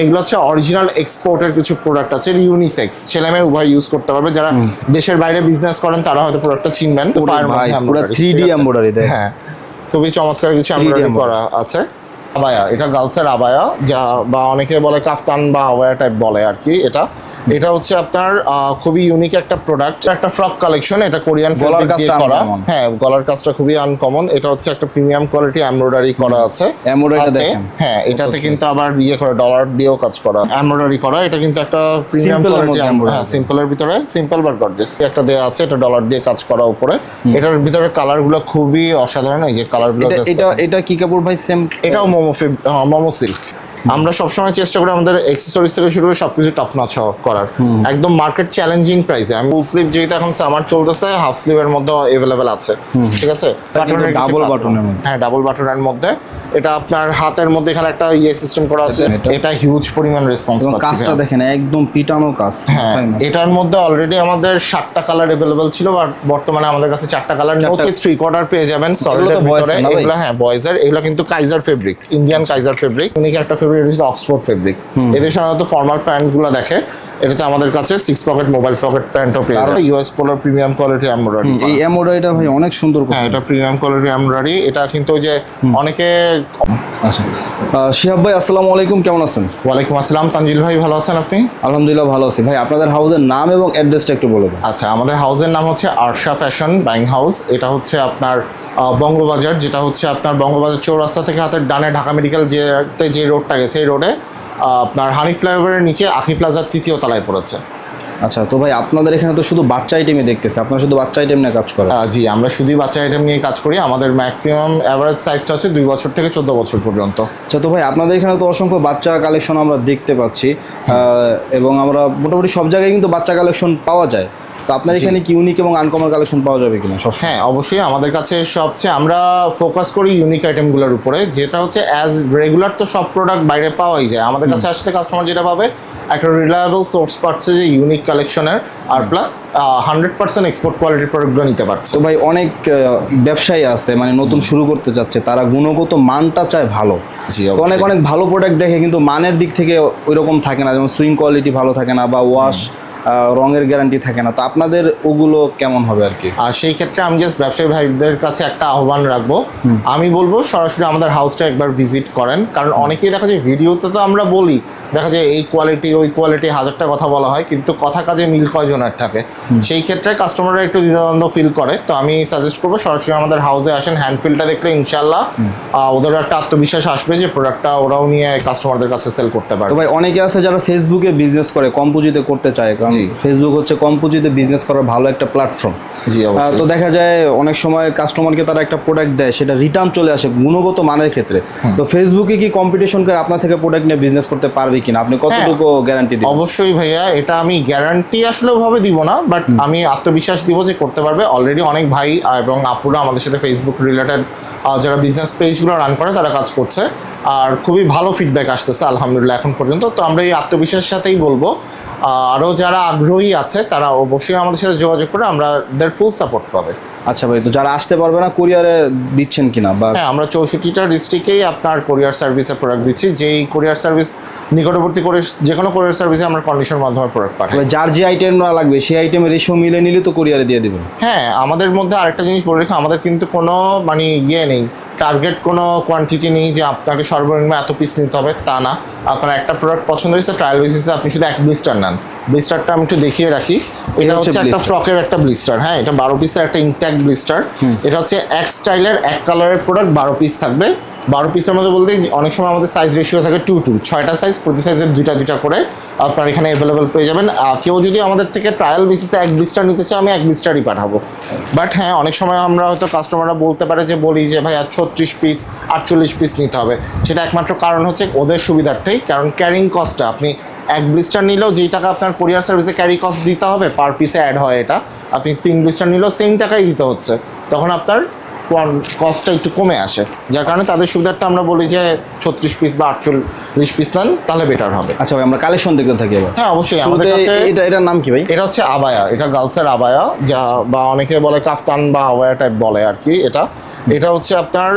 এগুলো হচ্ছে অরিজিনাল এক্সপোর্টের কিছু প্রোডাক্ট আছে, ইউনিসেক্স, ছেলে মেয়ে উভয় ইউজ করতে পারবে। যারা দেশের বাইরে বিজনেস করেন তারা হয়তো প্রোডাক্টটা চিনবেন। তো পায়ের মধ্যে পুরো 3D এমব্রয়ডারি দেয়। হ্যাঁ, খুবই চমৎকার কিছু এমব্রয়ডারি করা আছে। আবায়া, এটা গার্লসের আবায়া, যা বা অনেকে বলে কাফতান বা আবায়া টাইপ বলে আর কি। এটা হচ্ছে আপনার খুবই ইউনিক একটা প্রোডাক্ট, একটা ফ্রক কালেকশন। এটা কোরিয়ান ফেব্রিক দিয়ে করা। হ্যাঁ, গলার কাজটা খুবই আনকমন। এটা হচ্ছে একটা প্রিমিয়াম কোয়ালিটি এমব্রয়ডারি করা আছে। এমব্রয়ডারিটা দেখেন। হ্যাঁ, এটাতে কিন্তু আবার করে ডলার দিয়েও কাজ করা, এমব্রয়ডারি করা। এটা কিন্তু একটা প্রিমিয়াম কোয়ালিটি। হ্যাঁ, সিম্পলের ভিতরে, সিম্পল বাট গর্জিয়াস একটা দেয়া আছে। এটা ডলার দিয়ে কাজ করা উপরে। এটার ভিতরে কালারগুলো খুবই অসাধারণ। এই যে কালারগুলো, এটা কি কাপড় ভাই? সেম, এটাও মোমো সিল্ক। আমরা সবসময় চেষ্টা করি আমাদের অ্যাকসেসরিজ থেকে শুরু করে সবকিছু টপ নচ করার, একদম মার্কেট চ্যালেঞ্জিং প্রাইসে। আমি ফুল স্লিভ যেহেতু এখন সামার চলতেছে, হাফ স্লিভের মধ্যে अवेलेबल আছে, ঠিক আছে। ডাবল বাটনের মধ্যে, হ্যাঁ, ডাবল বাটনের মধ্যে। এটা আপনার হাতের মধ্যে এখানে একটা সিস্টেম করা আছে। এটা হিউজ পরিমাণ রেসপন্স পাচ্ছে। কাজটা দেখেন, একদম পিটানো কাজ। হ্যাঁ, এটার মধ্যে অলরেডি আমাদের 7টা কালার अवेलेबल ছিল, বাট বর্তমানে আমাদের কাছে 4টা কালার। ওকে 3/4 পেয়ে যাবেন সলিডের ভিতরে। এগুলো হ্যাঁ বয়েজের, এগুলো কিন্তু Kaiser fabric, Indian Kaiser fabric. উনি একটা ফেব্রিক অক্সফোর্ড ফেব্রিক। এদের সাধারণত ফর্মাল প্যান্টগুলো দেখে। এটাতে আমাদের কাছে 6 পকেট মোবাইল পকেট প্যান্টও পেয়ে যাবে। ইউএস পোলোর প্রিমিয়াম কোয়ালিটি এমব্রয়ডারি। এই এমব্রয়ডারিটা ভাই অনেক সুন্দর করছে। হ্যাঁ, এটা প্রিমিয়াম কোয়ালিটি এমব্রয়ডারি। এটা কিন্তু ওই যে অনেকে। আচ্ছা, শিহাব ভাই আসসালামু আলাইকুম, কেমন আছেন? ওয়ালাইকুম আসসালাম তানজিল ভাই, ভালো আছেন আপনি? আলহামদুলিল্লাহ ভালো আছি ভাই। আপনাদের হাউসের নাম এবং অ্যাড্রেসটা একটু বলে দেন। আচ্ছা, আমাদের হাউসের নাম হচ্ছে আরশা ফ্যাশন বাইং হাউস। এটা হচ্ছে আপনার বঙ্গবাজার, যেটা হচ্ছে আপনার বঙ্গবাজার চৌরাস্তা থেকে হাতের ডানে ঢাকা মেডিকেল যে রোডটা গেছে, এই রোডে আপনার হানি ফ্লাইওভারের নিচে আখি প্লাজার 3য় তলায় পড়েছে। আচ্ছা, তো ভাই আপনাদের এখানে তো শুধু বাচ্চা আইটেমই দেখতেছি, আপনারা শুধু বাচ্চা আইটেম নিয়ে কাজ করেন? জি, আমরা শুধুই বাচ্চা আইটেম নিয়ে কাজ করি। আমাদের ম্যাক্সিমাম অ্যাভারেজ সাইজটা হচ্ছে 2 বছর থেকে 14 বছর পর্যন্ত। আচ্ছা, তো ভাই আপনাদের এখানে তো অসংখ্য বাচ্চা কালেকশন আমরা দেখতে পাচ্ছি, এবং আমরা মোটামুটি সব জায়গায় কিন্তু বাচ্চা কালেকশন পাওয়া যায়। তো আপনার এখানে কি ইউনিক এবং আনকমন কালেকশন পাওয়া যাবে কিনা? হ্যাঁ, অবশ্যই। আমাদের কাছে সবচেয়ে আমরা ফোকাস করি ইউনিক আইটেমগুলোর উপরে, যেটা হচ্ছে অ্যাজ রেগুলার তো সব প্রোডাক্ট বাইরে পাওয়াই যায়। আমাদের কাছে আসলে কাস্টমার যেটা পাবে, একটা রিলায়েবল সোর্স পাচ্ছে যে ইউনিক কালেকশনের, আর প্লাস 100% এক্সপোর্ট কোয়ালিটির প্রোডাক্টগুলো নিতে পারছে। তো ভাই অনেক ব্যবসায়ী আছে মানে নতুন শুরু করতে যাচ্ছে, তারা গুণগত মানটা চায় ভালো। তো অনেক ভালো প্রোডাক্ট দেখে কিন্তু মানের দিক থেকে ওইরকম থাকে না, যেমন সুইং কোয়ালিটি ভালো থাকে না বা ওয়াশ রঙের গ্যারান্টি থাকে না। তো আপনাদের ওগুলো কেমন হবে আর কি? আর সেই ক্ষেত্রে আমি জাস্ট ব্যবসায়ী ভাইদের কাছে একটা আহ্বান রাখবো। আমি বলবো সরাসরি আমাদের হাউসটা একবার ভিজিট করেন, কারণ অনেকেই দেখা যায় ভিডিওতে তো আমরা বলি, দেখা যায় এই কোয়ালিটি ওই কোয়ালিটি 1000টা কথা বলা হয়, কিন্তু কথা কাজে মিল কয়জনের থাকে। সেই ক্ষেত্রে কাস্টমাররা একটু দ্বিধাদ্বন্দ্ব ফিল করে। তো আমি সাজেস্ট করবো সরাসরি আমাদের হাউসে আসেন, হ্যান্ডফিলটা দেখলে ইনশাল্লাহ ওদের একটা আত্মবিশ্বাস আসবে যে প্রোডাক্টটা ওরাও নিয়ে কাস্টমারদের কাছে সেল করতে পারে। তো ভাই অনেকে আছে যারা ফেসবুকে বিজনেস করে, কম পুঁজিতে করতে চায়, কারণ ফেসবুক হচ্ছে কম পুঁজিতে বিজনেস করার ভালো একটা প্ল্যাটফর্ম। জি, তো দেখা যায় অনেক সময় কাস্টমারকে তারা একটা প্রোডাক্ট দেয়, সেটা রিটার্ন চলে আসে গুণগত মানের ক্ষেত্রে। তো ফেসবুকে কি কম্পিটিশন করে আপনার থেকে প্রোডাক্ট নিয়ে বিজনেস করতে পারবে কিনা? আপনি কতটুকু গ্যারান্টি দিবেন? অবশ্যই ভাইয়া, এটা আমি গ্যারান্টি আসলে ওভাবে দিব না, বাট আমি আত্মবিশ্বাস দিব যে করতে পারবে। অলরেডি অনেক ভাই এবং আপুরা আমাদের সাথে ফেসবুক রিলেটেড যারা বিজনেস পেজগুলো রান করে তারা কাজ করছে, আর খুবই ভালো ফিডব্যাক আসতেছে আলহামদুলিল্লাহ এখন পর্যন্ত। তো আমরা এই আত্মবিশ্বাসের সাথেই বলবো আরও যারা আগ্রহী আছে তারা অবশ্যই আমাদের সাথে যোগাযোগ করে আমাদের ফুল সাপোর্ট পাবে। আচ্ছা ভাই, তো যারা আসতে পারবে না কুরিয়ারে দিচ্ছেন কিনা? বা হ্যাঁ, আমরা 64টা ডিস্ট্রিক্টেই আপনার কোরিয়ার সার্ভিসে প্রোডাক্ট দিচ্ছি। যেই কোরিয়ার সার্ভিস নিকটবর্তী করে যে কোনো কোরিয়ার সার্ভিসে আমরা কন্ডিশনের মাধ্যমে প্রোডাক্ট পাঠাই। যার যে আইটেম লাগবে সেই আইটেমের রেশিও মিলে নিলে তো কুরিয়ারে দিয়ে দেবেন? হ্যাঁ, আমাদের মধ্যে আরেকটা জিনিস বলে রেখে, আমাদের কিন্তু কোনো মানে নেই, টার্গেট কোনো কোয়ান্টিটি নেই যে আপনাকে সর্বনিম্ন এত পিস নিতে হবে, তা না। আপনার একটা প্রোডাক্ট পছন্দ হয়েছে, ট্রায়াল বেসিসে আপনি শুধু 1 ব্লিস্টার নেন। ব্লিস্টারটা আমি একটু দেখিয়ে রাখি। এটা হচ্ছে একটা ফ্রকের একটা ব্লিস্টার। হ্যাঁ, এটা 12 পিসের একটা ইনট্যাক্ট ব্লিস্টার। এটা হচ্ছে এক স্টাইলের এক কালারের প্রোডাক্ট, 12 পিস থাকবে। 12 পিসের মধ্যে বলতে অনেক সময় আমাদের সাইজ রেশিও থাকে 2:2, 6টা সাইজ, প্রতি সাইজের 2টা করে আপনার এখানে অ্যাভেলেবেল পেয়ে যাবেন। কেউ যদি আমাদের থেকে ট্রায়াল বেসিসে 1 ব্লিস্টার নিতে চায়, আমি 1 ব্লিস্টারই পাঠাবো। বাট হ্যাঁ, অনেক সময় আমরা হয়তো কাস্টমাররা বলতে পারে যে বলি যে ভাই 36 পিস 48 পিস নিতে হবে। সেটা একমাত্র কারণ হচ্ছে ওদের সুবিধার্থেই, কারণ ক্যারিং কস্টটা আপনি 1 ব্লিস্টার নিলেও যেই টাকা আপনার কোরিয়ার সার্ভিসে ক্যারি কস্ট দিতে হবে পার পিসে অ্যাড হয়, এটা আপনি 3 ব্লিস্টার নিলেও সেম টাকাই দিতে হচ্ছে, তখন আপনার কস্টটা একটু কমে আসে। যার কারণে তাদের সুবিধার্থে আমরা বলি যে 36 পিস বা 48 পিস নেন তাহলে বেটার হবে। আচ্ছা ভাই, আমরা কালেকশন দেখতে থাকি এবার। হ্যাঁ অবশ্যই, আমাদের কাছে এটার নাম কি ভাই? এটা হচ্ছে আবায়া, এটা গার্লসের আবায়া, যা বা অনেকে বলে কাফতান বা আবায়া টাইপ বলে আর কি। এটা হচ্ছে আপনার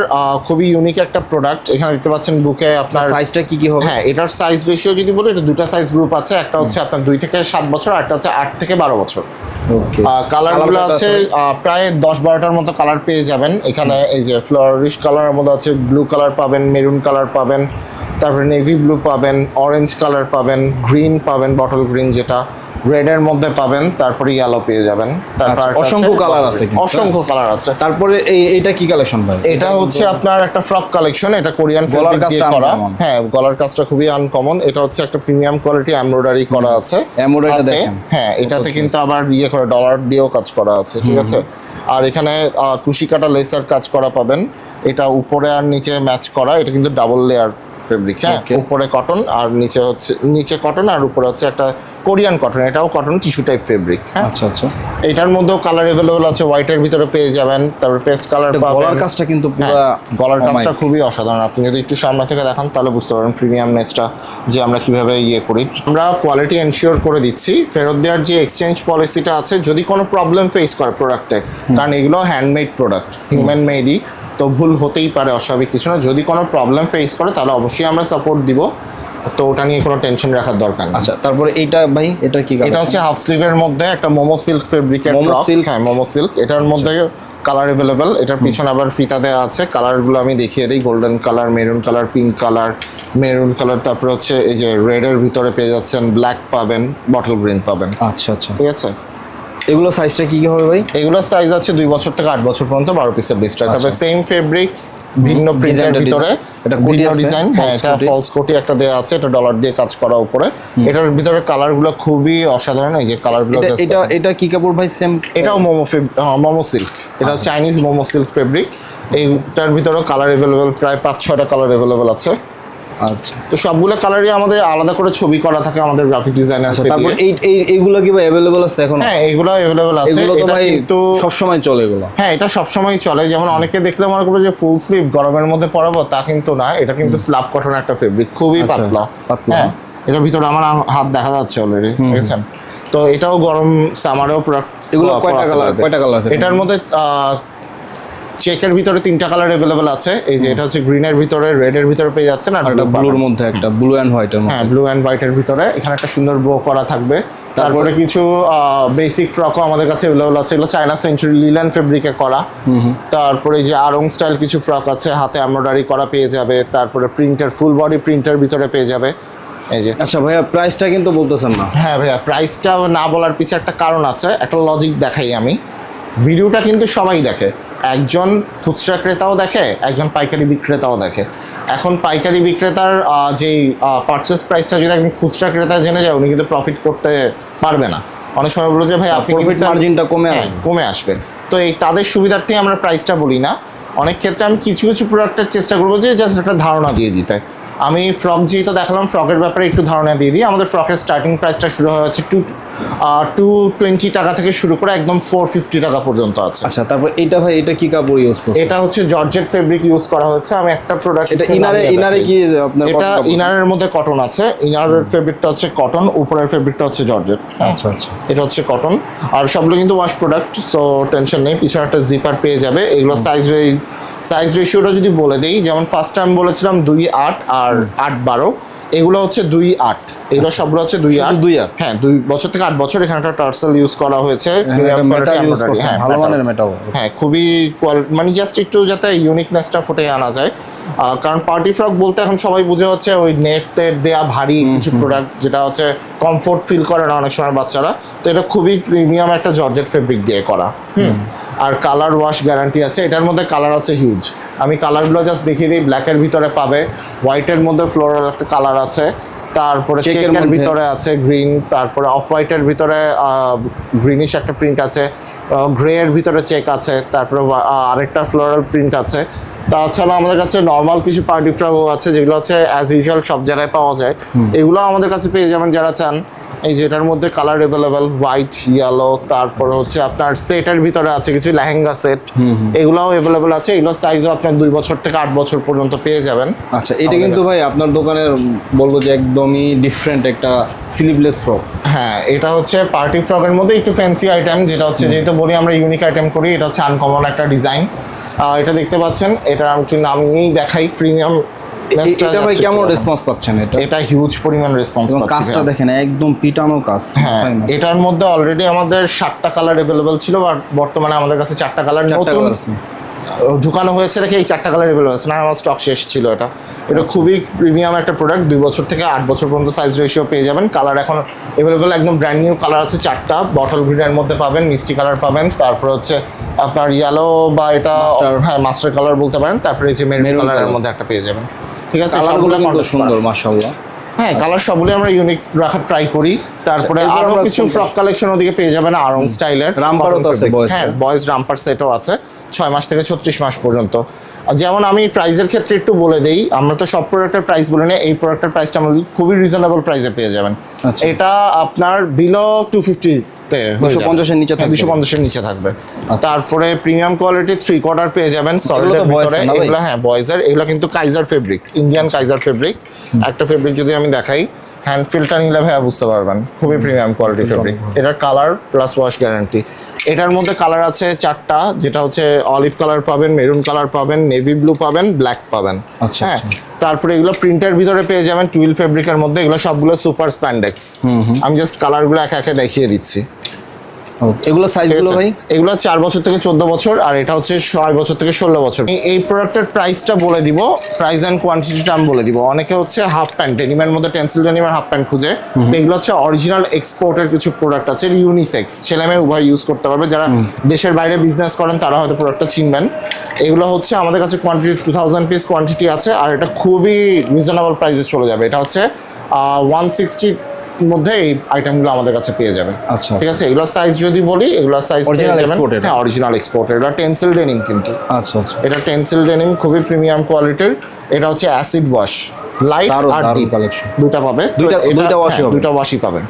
খুবই ইউনিক একটা প্রোডাক্ট। এখানে দেখতে পাচ্ছেন বুকে আপনার সাইজটা কি কি হবে? হ্যাঁ, এটার সাইজ রেশিও যদি বলি, এটা দুটো সাইজ গ্রুপ আছে। একটা হচ্ছে আপনার 2 থেকে 7 বছর, আর একটা হচ্ছে 8 থেকে 12 বছর। কালারগুলো আছে প্রায় 10-12টার মতো কালার পেয়ে যাবেন এখানে। এই যে ফ্লোরিশ কালারের মধ্যে আছে, ব্লু কালার পাবেন, মেরুন কালার পাবেন, তারপরে নেভি ব্লু পাবেন, অরেঞ্জ কালার পাবেন, গ্রিন পাবেন, বটল গ্রিন যেটা, রেডের মধ্যে পাবেন, তারপরে ইয়েলো পেয়ে যাবেন। তারপর অসংখ্য কালার আছে, অসংখ্য কালার আছে। তারপরে এইটা কি কালেকশন ভাই? এটা হচ্ছে আপনার একটা ফ্রক কালেকশন, এটা কোরিয়ান ফেব্রিক দিয়ে করা। হ্যাঁ, গলার কাজটা খুবই আনকমন। এটা হচ্ছে একটা প্রিমিয়াম কোয়ালিটি এমব্রয়ডারি করা আছে। এমব্রয়ডারিটা দেখেন। হ্যাঁ, এটাতে কিন্তু আবার করে ডলার দিয়েও কাজ করা আছে, ঠিক আছে। আর এখানে কুশি কাটা লেসার কাজ করা পাবেন। এটা উপরে আর নিচে ম্যাচ করা, এটা কিন্তু ডাবল লেয়ার ফেব্রিক। হ্যাঁ, উপরে কটন আর নিচে কটন, আর উপরে হচ্ছে একটা কোরিয়ান কটন, এটাও কটন টিস্যু টাইপ ফেব্রিক। হ্যাঁ, আচ্ছা আচ্ছা। এটার মধ্যেও কালার अवेलेबल আছে, হোয়াইটের ভিতরে পেয়ে যাবেন, তারপর পেস্ট কালার পাবেন। গলার কাজটা কিন্তু পুরো, গলার কাজটা খুবই অসাধারণ। আপনি যদি একটু সামনে থেকে দেখান তাহলে বুঝতে পারবেন প্রিমিয়ামনেসটা, যে আমরা কিভাবে করি। আমরা কোয়ালিটি এনশিওর করে দিচ্ছি। ফেরত দেওয়ার যে এক্সচেঞ্জ পলিসিটা আছে, যদি কোনো প্রবলেম ফেস করে প্রোডাক্টে, কারণ এগুলো হ্যান্ডমেড প্রোডাক্ট, হিউম্যান মেডই, তো ভুল হতেই পারে, অস্বাভাবিক কিছু না। যদি কোনো প্রবলেম ফেস করে তাহলে অবশ্যই আমরা সাপোর্ট দিব, তো ওটা নিয়ে কোনো টেনশন রাখার দরকার নেই। আচ্ছা, তারপরে এইটা ভাই, এটা কি? এটা হচ্ছে হাফ স্লিভের মধ্যে একটা মোমো সিল্ক ফেব্রিকের ফ্রক। হ্যাঁ, মোমো সিল্ক। এটার মধ্যে কালার अवेलेबल। এটার পিছনে আবার ফিতা দেওয়া আছে। কালারগুলো আমি দেখিয়ে দিই, golden colour, maroon colour, pink colour, maroon colour, তারপরে হচ্ছে এই যে রেডের ভিতরে পেয়ে যাচ্ছেন, ব্ল্যাক পাবেন, বটল গ্রিন পাবেন। আচ্ছা আচ্ছা, ঠিক আছে। এগুলো সাইজটা কি কি হবে ভাই? এগুলোর সাইজ আছে 2 বছর থেকে 8 বছর পর্যন্ত, 12 পিসের লিস্টটা। তারপরে সেম ফেব্রিক, ভিন্ন প্রিন্টের ভিতরে, এটা ভিন্ন ডিজাইন। হ্যাঁ, এটা ফলস কোটি একটা দেয়া আছে, এটা ডলার দিয়ে কাজ করা উপরে। এটার ভিতরে কালারগুলো খুবই অসাধারণ। এই যে কালারগুলো, এটা কি কাপড় ভাই? সেম, এটাও মোমো সিল্ক। এটা চাইনিজ মোমো সিল্ক ফেব্রিক। এইটার ভিতরেও কালার अवेलेबल, প্রায় 5-6টা কালার अवेलेबल আছে। আচ্ছা, তো সবগুলো কালারই আমাদের আলাদা করে ছবি করা থাকে আমাদের গ্রাফিক ডিজাইনার। তারপর এইগুলো কি ভাই अवेलेबल আছে এখন? হ্যাঁ, এগুলো अवेलेबल আছে। এগুলো তো ভাই তো সব সময় চলে এগুলো। হ্যাঁ, এটা সব সময় চলে। যেমন অনেকে দেখলে মনে করবে যে ফুল স্লিভ গরমের মধ্যে পরাবো, তা কিন্তু না। এটা কিন্তু স্ল্যাব কটন একটা ফেব্রিক, খুবই পাতলা। হ্যাঁ, এটার ভিতরে আমার হাত দেখা যাচ্ছে অলরেডি, বুঝছেন? তো এটাও গরম সামারেও প্রোডাক্ট। এগুলো কয়টা কালার আছে এটার মধ্যে? চেকের ভিতরে 3টা কালার अवेलेबल আছে। এই যে এটা হচ্ছে গ্রিনের ভিতরে, রেডের ভিতরে পেয়ে যাচ্ছেন, আর ব্লুর মধ্যে একটা, ব্লু এন্ড হোয়াইটের মধ্যে। হ্যাঁ, ব্লু এন্ড হোয়াইটের ভিতরে। এখানে একটা সুন্দর বো করা থাকবে। তারপরে কিছু বেসিক ফ্রকও আমাদের কাছে अवेलेबल আছে। এগুলো চায়না সেঞ্চুরি লিলেন ফেব্রিকে করা। তারপরে যে আরং স্টাইল কিছু ফ্রক আছে, হাতে এমব্রয়ডারি করা পেয়ে যাবে। তারপরে প্রিন্টার, ফুল বডি প্রিন্টার ভিতরে পেয়ে যাবে। এই যে। আচ্ছা ভাইয়া, প্রাইসটা কিন্তু বলতেছেন না। হ্যাঁ ভাইয়া, প্রাইসটা না বলার পিছনে একটা কারণ আছে, একটা লজিক দেখাই আমি। ভিডিওটা কিন্তু সবাই দেখে, একজন খুচরা ক্রেতাও দেখে, একজন পাইকারি বিক্রেতাও দেখে। এখন পাইকারি বিক্রেতার যেই পারচেস প্রাইসটা যদি একজন খুচরা ক্রেতা জেনে যায়, উনি কিন্তু প্রফিট করতে পারবে না। অনেক সময় বলবো যে ভাই আপনি প্রফিট মার্জিনটা কমে আসবে। তো এই তাদের সুবিধার্থেই আমরা প্রাইসটা বলি না। অনেক ক্ষেত্রে আমি কিছু কিছু প্রোডাক্টের চেষ্টা করবো যে জাস্ট একটা ধারণা দিয়ে দিতে। আমি ফ্রক যেহেতু দেখালাম, ফ্রকের ব্যাপারে একটু ধারণা দিয়ে দিই। আমাদের ফ্রকের স্টার্টিং প্রাইসটা শুরু হয়ে যাচ্ছে 220 টাকা থেকে শুরু করে একদম 450 টাকা পর্যন্ত আছে। আচ্ছা, তারপর এটা ভাই, এটা কি কাপড় ইউজ করছে? এটা হচ্ছে জর্জেট ফেব্রিক ইউজ করা হয়েছে। আমি একটা প্রোডাক্ট, এটা ইনারে কি আপনার? এটা ইনারের মধ্যে কটন আছে। ইনারের ফেব্রিকটা হচ্ছে কটন, উপরের ফেব্রিকটা হচ্ছে জর্জেট। আচ্ছা আচ্ছা, এটা হচ্ছে কটন। আর সবগুলো কিন্তু ওয়াশ প্রোডাক্ট, সো টেনশন নেই। পিছনে একটা জিপার পেয়ে যাবে। এগুলো সাইজ রেশিওটা যদি বলে দেই, যেমন ফার্স্ট টাইম বলেছিলাম 2-8 আর 8-12, এগুলো হচ্ছে 2-8। এগুলো সবগুলো হচ্ছে 2-8। হ্যাঁ, 2 বছর থেকে 8 বছর। এখানে একটা টার্সেল ইউজ করা হয়েছে, ভালো মানের মেটাল। হ্যাঁ, খুবই মানে জাস্ট একটু যাতে ইউনিকনেসটা ফুটে আনা যায়। কারণ পার্টি ফ্রক বলতে এখন সবাই বুঝে হচ্ছে ওই নেটের দেয়া ভারী কিছু প্রোডাক্ট, যেটা হচ্ছে কমফোর্ট ফিল করে না অনেক সময় বাচ্চারা। তো এটা খুবই প্রিমিয়াম একটা জর্জেট ফেব্রিক দিয়ে করা। আর কালার ওয়াশ গ্যারান্টি আছে। এটার মধ্যে কালার আছে হিউজ। আমি কালারগুলো জাস্ট দেখিয়ে দিই। ব্ল্যাকের ভিতরে পাবে, হোয়াইটের মধ্যে ফ্লোরাল একটা কালার আছে, তারপরে চেকের ভিতরে আছে গ্রিন, তারপরে অফ হোয়াইটের ভিতরে গ্রিনিশ একটা প্রিন্ট আছে, গ্রে এর ভিতরে চেক আছে, তারপরে আরেকটা ফ্লোরাল প্রিন্ট আছে। তাছাড়া আমাদের কাছে নর্মাল কিছু পার্টি ফ্রকও আছে, যেগুলো হচ্ছে অ্যাজ ইউজুয়াল সব জায়গায় পাওয়া যায়। এগুলো আমাদের কাছে পেয়ে যাবেন যারা চান এই যে এটার মধ্যে কালার অ্যাভেলেবেল, হোয়াইট, ইয়েলো, তারপর হচ্ছে আপনার সেটের ভিতরে আছে কিছু লেহেঙ্গা সেট, এগুলাও অ্যাভেলেবেল আছে। এগুলোর সাইজও আপনার 2 বছর থেকে 8 বছর পর্যন্ত পেয়ে যাবেন। আচ্ছা, এটা কিন্তু ভাই আপনার দোকানের বলবো যে একদমই ডিফারেন্ট একটা স্লিভলেস ফ্রক। হ্যাঁ, এটা হচ্ছে পার্টি ফ্রকের মধ্যে একটু ফ্যান্সি আইটেম, যেটা হচ্ছে যেহেতু বলি আমরা ইউনিক আইটেম করি, এটা হচ্ছে আনকমন একটা ডিজাইন। এটা দেখতে পাচ্ছেন, এটা আমি একটু নামিয়েই দেখাই, প্রিমিয়াম। এটা ভাই কেমন রেসপন্স পাচ্ছেন? এটা হিউজ পরিমাণ রেসপন্স পাচ্ছি। কাজটা দেখেন একদম পিটানো কাজ। হ্যাঁ, এটার মধ্যে অলরেডি আমাদের 7টা কালার অ্যাভেলেবেল ছিল, বাট বর্তমানে আমাদের কাছে 4টা কালার নতুন ঢুকানো হয়েছে, দেখে এই 4টা কালার অ্যাভেলেবেল আছে না, আমার স্টক শেষ ছিল। এটা খুবই প্রিমিয়াম একটা প্রোডাক্ট, 2 বছর থেকে 8 বছর পর্যন্ত সাইজ রেশিও পেয়ে যাবেন। কালার এখন অ্যাভেলেবেল, একদম ব্র্যান্ড নিউ কালার আছে 4টা। বটল গ্রিনের মধ্যে পাবেন, মিষ্টি কালার পাবেন, তারপর হচ্ছে আপনার ইয়েলো বা এটা হ্যাঁ মাস্টার কালার বলতে পারেন, তারপরে এই যে মেরুন কালারের মধ্যে একটা পেয়ে যাবেন। ঠিক আছে, কালারগুলো কিন্তু সুন্দর মাশাআল্লাহ। হ্যাঁ, কালার সবগুলো আমরা ইউনিক রাখার ট্রাই করি। তারপরে আরো কিছু ফ্রক কালেকশন ওদিকে পেয়ে যাবেন, আরং স্টাইলের রামপারও তো আছে। হ্যাঁ, বয়েজ রামপার সেটও আছে 6 মাস থেকে 36 মাস পর্যন্ত। যেমন আমি প্রাইসের ক্ষেত্রে একটু বলে দেই, আমরা তো সব প্রোডাক্টের প্রাইস বলে নিই, এই প্রোডাক্টের প্রাইসটা আমরা খুবই রিজনেবল প্রাইসে পেয়ে যাবেন। এটা আপনার বিলো 250 250 এর নিচে থাকবে, 250 এর নিচে থাকবে। তারপরে প্রিমিয়াম কোয়ালিটি 3 কোয়ার্টার পেয়ে যাবেন সলিডের ভিতরে। এগুলো হ্যাঁ বয়েজের, এগুলো কিন্তু Kaiser fabric, Indian Kaiser fabric. একটা ফেব্রিক যদি আমি দেখাই, হ্যান্ড ফিলটা নিলে ভাইয়া বুঝতে পারবেন, খুবই প্রিমিয়াম কোয়ালিটি ফেব্রিক। এটার কালার প্লাস ওয়াশ গ্যারান্টি। এটার মধ্যে কালার আছে 4টা, যেটা হচ্ছে অলিভ কালার পাবেন, মেরুন কালার পাবেন, নেভি ব্লু পাবেন, ব্ল্যাক পাবেন। হ্যাঁ, তারপরে এগুলো প্রিন্টের ভিতরে পেয়ে যাবেন টুইল ফেব্রিকের মধ্যে। এগুলো সবগুলো সুপার স্প্যান্ডেক্স। আমি জাস্ট কালারগুলো একে একে দেখিয়ে দিচ্ছি। এগুলো সাইজগুলো ভাই, এগুলো 4 বছর থেকে 14 বছর, আর এটা হচ্ছে 6 বছর থেকে 16 বছর। এই প্রোডাক্টের প্রাইসটা বলে দিব, প্রাইস এন্ড কোয়ান্টিটিটা আমি বলে দিব। অনেকে হচ্ছে হাফ প্যান্ট ডেনিমের মধ্যে টেন্সিল ডেনিমের হাফ প্যান্ট খুঁজে, তো এগুলো হচ্ছে অরিজিনাল এক্সপোর্টের কিছু প্রোডাক্ট আছে, ইউনিসেক্স, ছেলে মেয়ে উভয় ইউজ করতে পারবে। যারা দেশের বাইরে বিজনেস করেন তারা হয়তো প্রোডাক্টটা চিনবেন। এগুলো হচ্ছে আমাদের কাছে কোয়ান্টিটি 2000 পিস কোয়ান্টিটি আছে, আর এটা খুবই রিজনেবল প্রাইসে চলে যাবে। এটা হচ্ছে 160 মধ্যে এই আইটেমগুলো আমাদের কাছে পেয়ে যাবে। আচ্ছা, ঠিক আছে। এগুলোর সাইজ যদি বলি, এগুলোর সাইজ অরিজিনাল এক্সপোর্টেড। হ্যাঁ, অরিজিনাল এক্সপোর্টেড। এটা টেন্সিল ডেনিম কিন্তু। আচ্ছা আচ্ছা, এটা টেন্সিল ডেনিম, খুবই প্রিমিয়াম কোয়ালিটির। এটা হচ্ছে অ্যাসিড ওয়াশ, লাইট আর ডিপ কালেকশন দুটো পাবে, দুটো ওয়াশই পাবেন।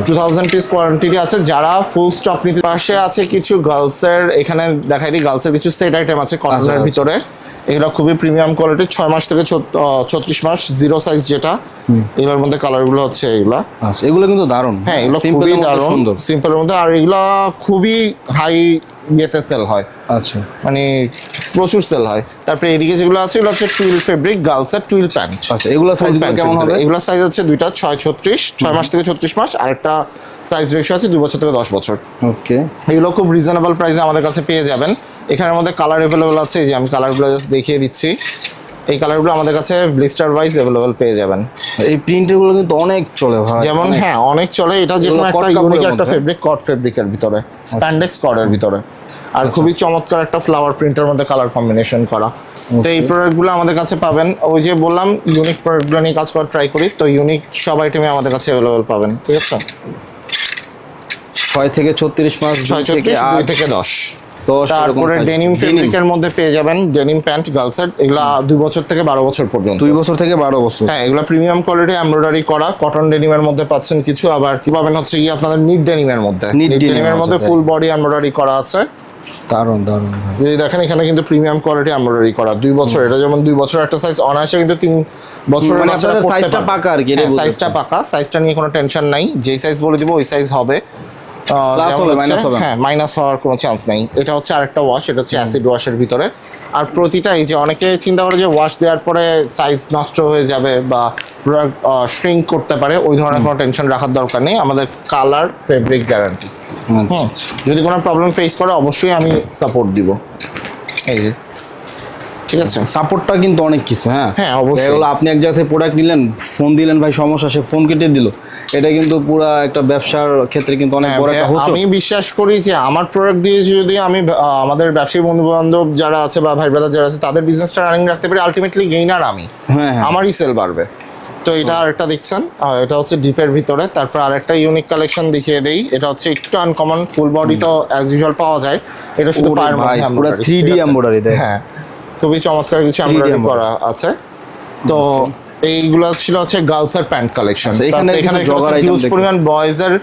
2000 পিস কোয়ান্টিটি আছে। যারা ফুল স্টক নিতে, পাশে আছে কিছু গার্লসের, এখানে দেখাই দিই, গার্লসের কিছু সেট আইটেম আছে কটনের ভিতরে। এগুলো খুবই প্রিমিয়াম কোয়ালিটি, 6 মাস থেকে 36 মাস, জিরো সাইজ যেটা। এগুলোর মধ্যে কালারগুলো হচ্ছে এগুলো। আচ্ছা, এগুলো কিন্তু দারুণ। হ্যাঁ, এগুলো খুবই দারুণ, সিম্পলের মধ্যে, আর এগুলো খুবই হাই ইয়েতে সেল হয়। আচ্ছা, মানে প্রচুর সেল হয়। তারপরে এদিকে যেগুলো আছে, এগুলো হচ্ছে টুইল ফেব্রিক, গার্লসের টুইল প্যান্ট। আচ্ছা, এগুলো সাইজ কেমন হবে? এগুলো সাইজ আছে দুইটা, 6 মাস থেকে 36 মাস, আর একটা সাইজ রেশিও আছে 2 বছর থেকে 10 বছর। ওকে, এগুলো খুব রিজনেবল প্রাইসে আমাদের কাছে পেয়ে যাবেন। এখানের মধ্যে কালার অ্যাভেলেবল আছে, যে আমি কালারগুলো জাস্ট দেখিয়ে দিচ্ছি। এই কালারগুলো আমাদের কাছে ব্লিস্টার ওয়াইজ অ্যাভেলেবল পেয়ে যাবেন। এই প্রিন্টগুলো কিন্তু অনেক চলে ভাই, যেমন হ্যাঁ অনেক চলে। এটা যে কোনো একটা ইউনিক একটা ফেব্রিক, কট ফেব্রিকের ভিতরে, স্প্যান্ডেক্স কটের ভিতরে, আর খুবই চমৎকার একটা ফ্লাওয়ার প্রিন্টের মধ্যে কালার কম্বিনেশন করা। তো এই প্রোডাক্টগুলো আমাদের কাছে পাবেন। ওই যে বললাম ইউনিক প্রোডাক্টগুলো নিয়ে কাজ করার ট্রাই করি, তো ইউনিক সব আইটেমে আমাদের কাছে অ্যাভেলেবল পাবেন। ঠিক আছে, 6 থেকে 36 মাস, 6 থেকে 10। তো তারপরে ডেনিম ফেব্রিকের মধ্যে পেয়ে যাবেন ডেনিম প্যান্ট গার্লসের। এগুলা 2 বছর থেকে 12 বছর পর্যন্ত। 2 বছর থেকে 12 বছর। হ্যাঁ, এগুলা প্রিমিয়াম কোয়ালিটি এমব্রয়ডারি করা, কটন ডেনিমের মধ্যে পাচ্ছেন কিছু, আবার কি পাবেন হচ্ছে কি আপনাদের নিট ডেনিমের মধ্যে। নিট ডেনিমের মধ্যে ফুল বডি এমব্রয়ডারি করা আছে। দারুণ দারুণ। যদি দেখেন এখানে কিন্তু প্রিমিয়াম কোয়ালিটি এমব্রয়ডারি করা 2 বছর। এটা যেমন 2 বছর একটা সাইজ, অনায়াসে কিন্তু 3 বছরের বাচ্চারা পড়তে পারে। সাইজটা পাকা আর কি, সাইজটা পাকা, সাইজটা নিয়ে কোনো টেনশন নাই। যেই সাইজ বলে দিব ওই সাইজ হবে। হ্যাঁ, মাইনাস হওয়ার কোনো চান্স নেই। এটা হচ্ছে আরেকটা ওয়াশ, এটা হচ্ছে অ্যাসিড ওয়াশের ভিতরে। আর প্রতিটা এই যে অনেকে চিন্তা করে যে ওয়াশ দেওয়ার পরে সাইজ নষ্ট হয়ে যাবে বা শ্রিঙ্ক করতে পারে, ওই ধরনের কোনো টেনশন রাখার দরকার নেই। আমাদের কালার ফেব্রিক গ্যারান্টি। যদি কোনো প্রবলেম ফেস করে অবশ্যই আমি সাপোর্ট দিব। এই যে ঠিক আছে, সাপোর্টটা কিন্তু অনেক কিছু। হ্যাঁ হ্যাঁ, অবশ্যই। এগুলো আপনি এক জায়গা থেকে প্রোডাক্ট নিলেন, ফোন দিলেন ভাই সমস্যা, সে ফোন কেটে দিল, এটা কিন্তু পুরো একটা ব্যবসার ক্ষেত্রে কিন্তু অনেক বড় একটা হোঁচট। আমি বিশ্বাস করি যে আমার প্রোডাক্ট দিয়ে যদি আমি আমাদের ব্যবসায়ী বন্ধু বান্ধব যারা আছে বা ভাই ব্রাদার যারা আছে তাদের বিজনেসটা রানিং রাখতে পারি, আলটিমেটলি গেইনার আমি। হ্যাঁ, আমারই সেল বাড়বে। তো এটা আরেকটা দেখছেন, এটা হচ্ছে ডিপের ভিতরে। তারপর আরেকটা ইউনিক কালেকশন দেখিয়ে দেই। এটা হচ্ছে একটু আনকমন, ফুল বডি তো অ্যাজ ইউজুয়াল পাওয়া যায়। এটা শুধু পায়ের মধ্যে পুরো 3D এমব্রয়ডারি দেয়। হ্যাঁ, খুবই চমৎকার কিছু এমব্রয়ডারি করা আছে। তো এইগুলো ছিল হচ্ছে গার্লসের প্যান্ট কালেকশন। এখানে হিউজ পরিমাণ বয়েজের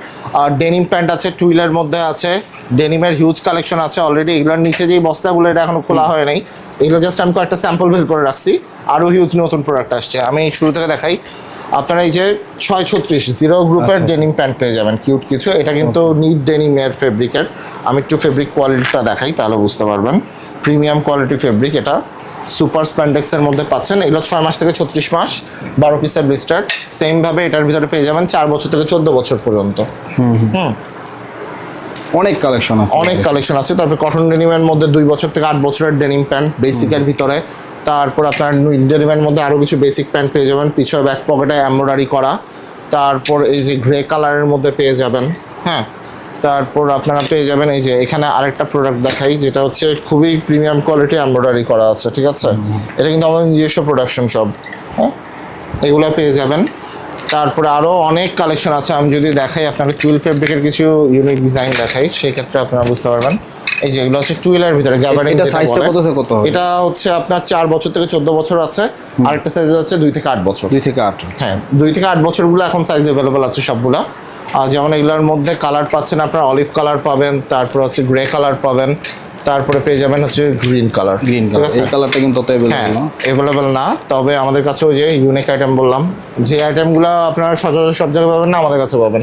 ডেনিম প্যান্ট আছে, টুইলের মধ্যে আছে, ডেনিমের হিউজ কালেকশন আছে অলরেডি। এগুলোর নিচে যেই বস্তাগুলো এটা এখনো খোলা হয় নাই, এগুলো জাস্ট আমি কয়েকটা স্যাম্পল বের করে রাখছি। আরও হিউজ নতুন প্রোডাক্ট আসছে, আমি শুরু থেকে দেখাই। আপনারা এই যে 636 জিরো গ্রুপের ডেনিম প্যান্ট পেয়ে যাবেন, কিউট কিছু। এটা কিন্তু নিট ডেনিমের ফেব্রিকের। আমি একটু ফেব্রিক কোয়ালিটিটা দেখাই, তাহলে বুঝতে পারবেন। প্রিমিয়াম কোয়ালিটি ফেব্রিক, এটা সুপার স্প্যান্ডেক্সের মধ্যে পাচ্ছেন। এগুলো 6 মাস থেকে 36 মাস, 12 পিসের ব্লিস্টার। সেমভাবে এটার ভিতরে পেয়ে যাবেন 4 বছর থেকে 14 বছর পর্যন্ত। অনেক কালেকশন আছে, অনেক কালেকশন আছে। তারপর কটন ডেনিমের মধ্যে 2 বছর থেকে 8 বছরের ডেনিম প্যান্ট বেসিকের ভিতরে। তারপর আপনার ডেনিমের মধ্যে আরও কিছু বেসিক প্যান্ট পেয়ে যাবেন, পিছনে ব্যাক পকেটে এমব্রয়ডারি করা। তারপর এই যে গ্রে কালারের মধ্যে পেয়ে যাবেন। হ্যাঁ, তারপর আপনারা পেয়ে যাবেন এই যে এখানে আরেকটা প্রোডাক্ট দেখাই, যেটা হচ্ছে খুবই প্রিমিয়াম কোয়ালিটি এমব্রয়ডারি করা আছে, ঠিক আছে। এটা কিন্তু আমাদের নিজস্ব প্রোডাকশন সব। হ্যাঁ, এগুলো পেয়ে যাবেন। তারপরে আরও অনেক কালেকশন আছে। আমি যদি দেখাই আপনাকে টুইল ফেব্রিকের কিছু ইউনিক ডিজাইন দেখাই, সেই ক্ষেত্রে আপনারা বুঝতে পারবেন। এই যে এগুলো হচ্ছে টুইলের ভিতরে গ্যাবার্ডিং। এটা হচ্ছে আপনার 4 বছর থেকে 14 বছর আছে, আরেকটা সাইজ আছে 2 থেকে 8 বছর। 2 থেকে 8, হ্যাঁ 2 থেকে 8 বছরগুলো এখন সাইজ অ্যাভেলেবল আছে সবগুলা। যেমন এগুলোর মধ্যে কালার পাচ্ছেন আপনার অলিভ কালার পাবেন, তারপর হচ্ছে গ্রে কালার পাবেন, তারপরে পেয়ে যাবেন হচ্ছে গ্রিন কালার। এই কালারটা কিন্তু অ্যাভেলেবল না, তবে আমাদের কাছে ওই যে ইউনিক আইটেম বললাম, যে আইটেমগুলো আপনারা সচরাচর সব জায়গায় পাবেন না, আমাদের কাছে পাবেন।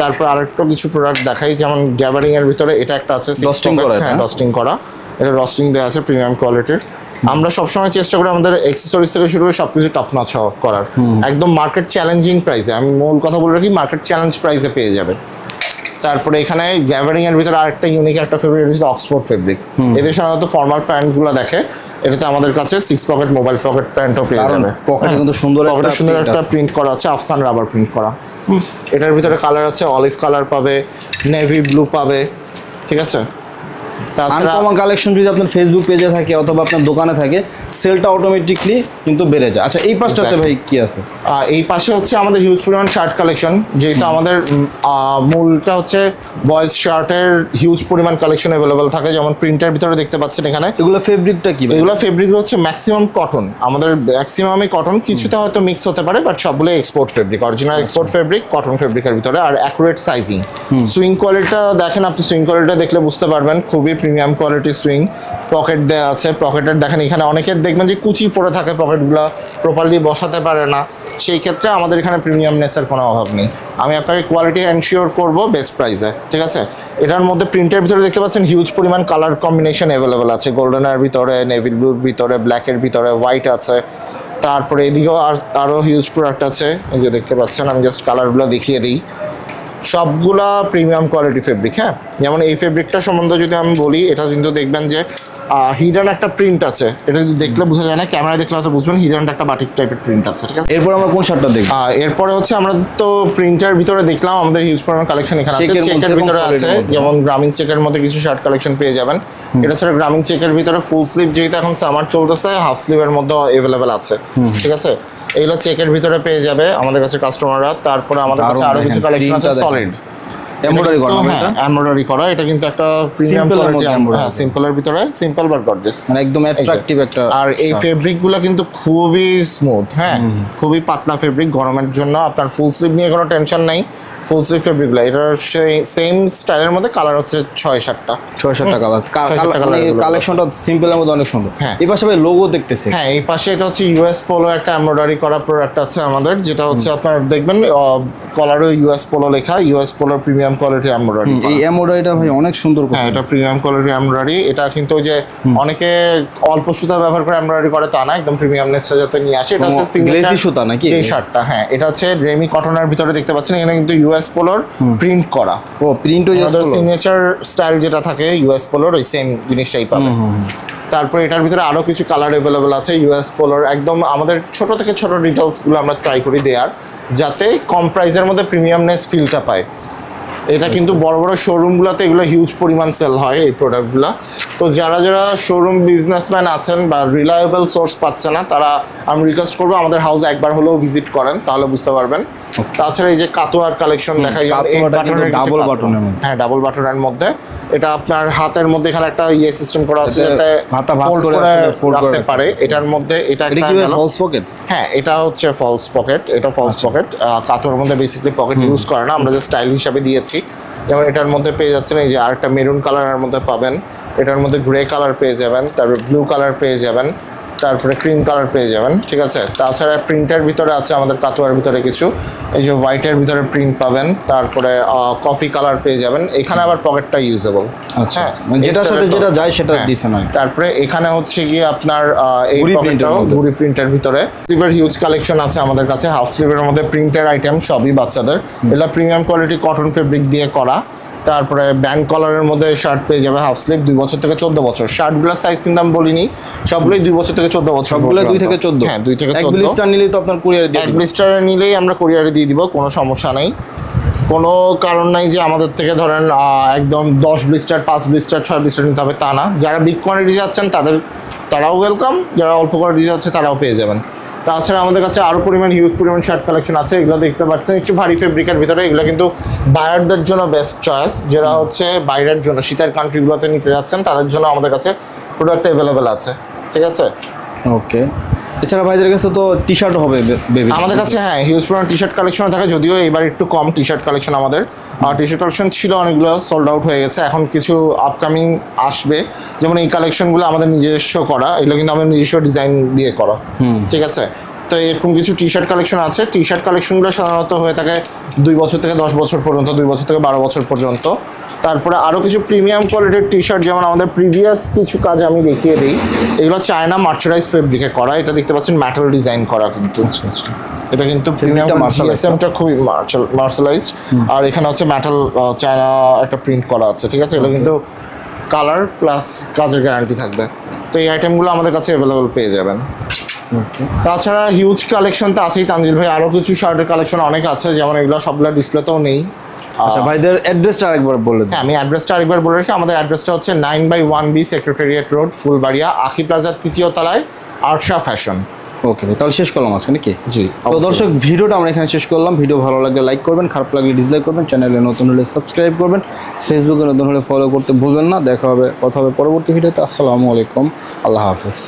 তারপর আরেকটা কিছু প্রোডাক্ট দেখাই, যেমন গ্যাবারিং এর ভিতরে এটা একটা আছে রস্টিং করা। এটা রস্টিং দেওয়া আছে প্রিমিয়াম কোয়ালিটির। আমরা সবসময় চেষ্টা করি আমাদের অ্যাক্সেসরিজ থেকে শুরু করে সবকিছু টপ নচ করার, একদম মার্কেট চ্যালেঞ্জিং প্রাইসে। আমি মূল কথা বলে রাখি, মার্কেট চ্যালেঞ্জ প্রাইসে পেয়ে যাবে। তারপরে এখানে গ্যাবারিং এর ভিতরে আরেকটা ইউনিক একটা ফেব্রিক হচ্ছে অক্সফোর্ড ফেব্রিক। এদের সাধারণত ফর্মাল প্যান্টগুলো দেখে, এটাতে আমাদের কাছে 6 পকেট মোবাইল পকেট প্যান্টও পেয়ে যাবে। পকেটে কিন্তু সুন্দর একটা প্রিন্ট করা আছে, আফসান রাবার প্রিন্ট করা। এটার ভিতরে কালার আছে, অলিভ কালার পাবে, নেভি ব্লু পাবে, ঠিক আছে। আনকমন কালেকশন যদি আপনার ফেসবুক পেজে থাকে অথবা আপনার দোকানে থাকে, সেলটা অটোমেটিকলি কিন্তু বেড়ে যায়। আচ্ছা, এই পাশটাতে ভাই কি আছে? এই পাশে হচ্ছে আমাদের হিউজ পরিমাণ শার্ট কালেকশন, যেহেতু আমাদের মূলটা হচ্ছে বয়েজ শার্টের হিউজ পরিমাণ কালেকশন অ্যাভেলেবল থাকে। যেমন প্রিন্টের ভিতরে দেখতে পাচ্ছেন এখানে। এগুলো ফেব্রিকটা কি? এগুলো ফেব্রিক হচ্ছে ম্যাক্সিমাম কটন, আমাদের ম্যাক্সিমামই কটন, কিছুটা হয়তো মিক্স হতে পারে, বাট সবগুলো export fabric, original export fabric, cotton ফেব্রিকের ভিতরে। আর অ্যাকুরেট সাইজিং। সুইং কোয়ালিটিটা দেখেন, আপনি সুইং কোয়ালিটিটা দেখলে বুঝতে পারবেন, খুবই প্রিমিয়াম কোয়ালিটির সুইং। পকেট দেওয়া আছে, পকেটের দেখেন এখানে অনেকের দেখবেন যে কুচি পড়ে থাকে, পকেটগুলো প্রপারলি বসাতে পারে না, সেই ক্ষেত্রে আমাদের এখানে প্রিমিয়ামনেসের কোনো অভাব নেই। আমি আপনাকে কোয়ালিটি এনশিওর করব বেস্ট প্রাইসে, ঠিক আছে। এটার মধ্যে প্রিন্টের ভিতরে দেখতে পাচ্ছেন হিউজ পরিমাণ কালার কম্বিনেশন অ্যাভেলেবেল আছে, গোল্ডেনের ভিতরে, নেভি ব্লুর ভিতরে, ব্ল্যাকের ভিতরে, হোয়াইট আছে। তারপরে এদিকেও আরও হিউজ প্রোডাক্ট আছে, এই যে দেখতে পাচ্ছেন। আমি জাস্ট কালারগুলো দেখিয়ে দিই, সবগুলা প্রিমিয়াম কোয়ালিটি ফেব্রিক। হ্যাঁ, যেমন এই ফেব্রিকটা সম্বন্ধে যদি আমি বলি, এটা কিন্তু দেখবেন যে হিডেন একটা প্রিন্ট আছে, এটা যদি দেখলে বোঝা যায় না, ক্যামেরায় দেখলে হয়তো বুঝবেন হিডেন একটা বাটিক টাইপের প্রিন্ট আছে, ঠিক আছে। এরপর আমরা কোন শার্টটা দেখব? এরপরে হচ্ছে আমরা তো প্রিন্টের ভিতরে দেখলাম, আমাদের হিউজ পরিমাণ কালেকশন এখানে আছে। চেকের ভিতরে আছে, যেমন গ্রামীণ চেকের মধ্যে কিছু শার্ট কালেকশন পেয়ে যাবেন। এটা ছাড়া গ্রামীণ চেকের ভিতরে ফুল স্লিভ, যেহেতু এখন সামার চলতেছে, হাফ স্লিভের মধ্যে অ্যাভেলেবেল আছে, ঠিক আছে। এগুলো চেকের ভিতরে পেয়ে যাবে আমাদের কাছে কাস্টমাররা। তারপরে আমাদের কাছে আরো কিছু কালেকশন আছে সলিড এমব্রয়ডারি করা, এমব্রয়ডারি করা। এটা কিন্তু একটা প্রিমিয়াম কোয়ালিটি, হ্যাঁ, সিম্পলের ভিতরে, সিম্পল বাট গর্জিয়াস, মানে একদম অ্যাট্রাকটিভ একটা। আর এই ফেব্রিকগুলো কিন্তু খুবই স্মুথ, হ্যাঁ, খুবই পাতলা ফেব্রিক, গরমের জন্য আপনার ফুল স্লিভ নিয়ে কোনো টেনশন নাই। ফুল স্লিভ ফেব্রিকগুলো এটার সেই সেম স্টাইলের মধ্যে কালার হচ্ছে 6-7টা কালার। কালেকশনটা সিম্পলের মধ্যে অনেক সুন্দর। হ্যাঁ, এই পাশে ভাই লোগো দেখতেছি। হ্যাঁ, এই পাশে এটা হচ্ছে ইউএস পোলো একটা এমব্রয়ডারি করা প্রোডাক্ট আছে আমাদের, যেটা হচ্ছে আপনার দেখবেন কলারে ইউএস পোলো লেখা, ইউএস পোলোর প্রিমিয়াম কোয়ালিটি এমব্রয়ডারি। এই এমব্রয়ডারিটা ভাই অনেক সুন্দর করছে। হ্যাঁ, এটা প্রিমিয়াম কোয়ালিটি এমব্রয়ডারি। এটা কিন্তু ওই যে অনেকে অল্প সুতা ব্যবহার করে এমব্রয়ডারি করে তা না, একদম প্রিমিয়ামনেসটা যাতে নিয়ে আসে। এটা হচ্ছে গ্লেজি সুতা নাকি যে শার্টটা? হ্যাঁ, এটা হচ্ছে রেমি কটনের ভিতরে দেখতে পাচ্ছেন, এখানে কিন্তু ইউএস পোলোর প্রিন্ট করা। ও, print US polo signature style যেটা থাকে ইউএস পোলোর, ওই সেম জিনিসটাই পাবেন। তারপরে এটার ভিতরে আরো কিছু কালার অ্যাভেলেবল আছে ইউএস পোলোর। একদম আমাদের ছোট থেকে ছোট ডিটেলসগুলো আমরা ট্রাই করি দেওয়ার, যাতে কম প্রাইসের মধ্যে প্রিমিয়ামনেস ফিলটা পায়। এটা কিন্তু বড় বড় শোরুমগুলোতে এগুলো হিউজ পরিমাণ সেল হয় এই প্রোডাক্টগুলো। তো যারা যারা শোরুম বিজনেসম্যান আছেন বা রিলায়েবল সোর্স পাচ্ছে না, তারা আমি রিকোয়েস্ট করবো আমাদের হাউস একবার হলেও ভিজিট করেন, তাহলে বুঝতে পারবেন। তাছাড়া এই যে কাতোয়ার কালেকশন দেখাই, ডাবল বাটনের মধ্যে, হ্যাঁ ডাবল বাটনের মধ্যে, এটা আপনার হাতের মধ্যে এখানে একটা ইয়ে সিস্টেম করা আছে যাতে হাতা ভাঁজ ফোল্ড করে রাখতে পারে। এটার মধ্যে এটা একটা ফলস পকেট, হ্যাঁ এটা হচ্ছে ফলস পকেট, এটা ফলস পকেট। কাতোয়ার মধ্যে বেসিক্যালি পকেট ইউজ করে না, আমরা যে স্টাইল হিসাবে দিয়েছি। যেমন এটার মধ্যে পেয়ে যাচ্ছেন এই যে আরেকটা মেরুন কালারের মধ্যে পাবেন, এটার মধ্যে গ্রে কালার পেয়ে যাবেন, তারপরে ব্লু কালার পেয়ে যাবেন, তারপরে ক্রিম কালার পেয়ে যাবেন, ঠিক আছে। তাছাড়া প্রিন্টের ভিতরে আছে আমাদের কাতোয়ার ভিতরে কিছু, এই যে হোয়াইটের ভিতরে প্রিন্ট পাবেন, তারপরে কফি কালার পেয়ে যাবেন। এখানে আবার পকেটটা ইউজেবল, আচ্ছা যেটার সাথে যেটা যায় সেটা দিছেন। তারপরে এখানে হচ্ছে গিয়ে আপনার এই পকেটটাও ঘুড়ি প্রিন্টের ভিতরে। স্লিভের হিউজ কালেকশন আছে আমাদের কাছে, হাফ স্লিভের মধ্যে প্রিন্টের আইটেম সবই বাচ্চাদের, এগুলো প্রিমিয়াম কোয়ালিটি কটন ফেব্রিক দিয়ে করা। তারপরে ব্যান্ড কলারের মধ্যে শার্ট পেয়ে যাবে হাফ স্লিভ, 2 বছর থেকে 14 বছর। শার্টগুলোর সাইজ কিন্তু আমি বলিনি, সবগুলোই 2 বছর থেকে 14 বছর। সবগুলো 2 থেকে 14, হ্যাঁ 2 থেকে 14। এক ব্লিস্টার নিলেই তো আপনার কুরিয়ারে দিয়ে এক ব্লিস্টারে নিলেই আমরা কুরিয়ারে দিয়ে দিব, কোনো সমস্যা নেই। কোনো কারণ নাই যে আমাদের থেকে ধরেন একদম 10 ব্লিস্টার 5 ব্লিস্টার 6 ব্লিস্টার নিতে হবে, তা না। যারা বিগ কোয়ান্টিটি যাচ্ছেন তারাও ওয়েলকাম, যারা অল্প কোয়ান্টিটি যাচ্ছে তারাও পেয়ে যাবেন। তাছাড়া আমাদের কাছে আরও হিউজ পরিমাণ শার্ট কালেকশন আছে, এগুলো দেখতে পাচ্ছেন একটু ভারী ফেব্রিকের ভিতরে। এগুলো কিন্তু বায়ারদের জন্য বেস্ট চয়েস, যারা হচ্ছে বাইরের জন্য শীতের কান্ট্রিগুলোতে নিতে যাচ্ছেন তাদের জন্য আমাদের কাছে প্রোডাক্ট অ্যাভেলেবেল আছে, ঠিক আছে। ওকে, এছাড়া ভাইদের কাছে তো টি শার্টও হবে বেবি আমাদের কাছে, হ্যাঁ হিউজ পরিমাণ টি শার্ট কালেকশন থাকে, যদিও এবার একটু কম টি শার্ট কালেকশন আমাদের। টি শার্ট কালেকশন ছিল অনেকগুলো, সোল্ড আউট হয়ে গেছে, এখন কিছু আপকামিং আসবে। যেমন এই কালেকশনগুলো আমাদের নিজস্ব করা, এগুলো কিন্তু আমাদের নিজস্ব ডিজাইন দিয়ে করা, ঠিক আছে। তো এরকম কিছু টি শার্ট কালেকশন আছে। টি শার্ট কালেকশনগুলো সাধারণত হয়ে থাকে 2 বছর থেকে 10 বছর পর্যন্ত, 2 বছর থেকে 12 বছর পর্যন্ত। তারপরে আরও কিছু প্রিমিয়াম কোয়ালিটির টি শার্ট, যেমন আমাদের প্রিভিয়াস কিছু কাজ আমি দেখিয়ে দিই। এগুলো চায়না মার্চারাইজ ফেব্রিকে করা, এটা দেখতে পাচ্ছেন মেটাল ডিজাইন করা কিন্তু। এটা কিন্তু প্রিমিয়াম, জিএসএমটা খুবই মার্শালাইজড, আর এখানে হচ্ছে মেটাল চায়না একটা প্রিন্ট করা আছে, ঠিক আছে। এগুলো কিন্তু কালার প্লাস কাজের গ্যারান্টি থাকবে। তো এই আইটেমগুলো আমাদের কাছে অ্যাভেলেবল পেয়ে যাবেন। তাছাড়া হিউজ কালেকশন তো আছেই তানজিল ভাই, আরও কিছু শার্টের কালেকশন অনেক আছে, যেমন এগুলো সবগুলো ডিসপ্লেতেও নেই। আচ্ছা ভাইদের অ্যাড্রেসটা আরেকবার বলে দিন। হ্যাঁ আমি অ্যাড্রেসটা আরেকবার বলে রাখি, আমাদের অ্যাড্রেসটা হচ্ছে 9/1B সেক্রেটারিয়েট রোড, ফুলবাড়িয়া, আখি প্লাজার 3য় তলায়, আরশা ফ্যাশন। ওকে তাহলে শেষ করলাম আজকে নাকি? জি। তো দর্শক, ভিডিওটা আমরা এখানে শেষ করলাম। ভিডিও ভালো লাগলে লাইক করবেন, খারাপ লাগলে ডিসলাইক করবেন, চ্যানেলে নতুন হলে সাবস্ক্রাইব করবেন, ফেসবুকে নতুন হলে ফলো করতে ভুলবেন না। কথা হবে পরবর্তী ভিডিওতে। আসসালামু আলাইকুম, আল্লাহ হাফেজ।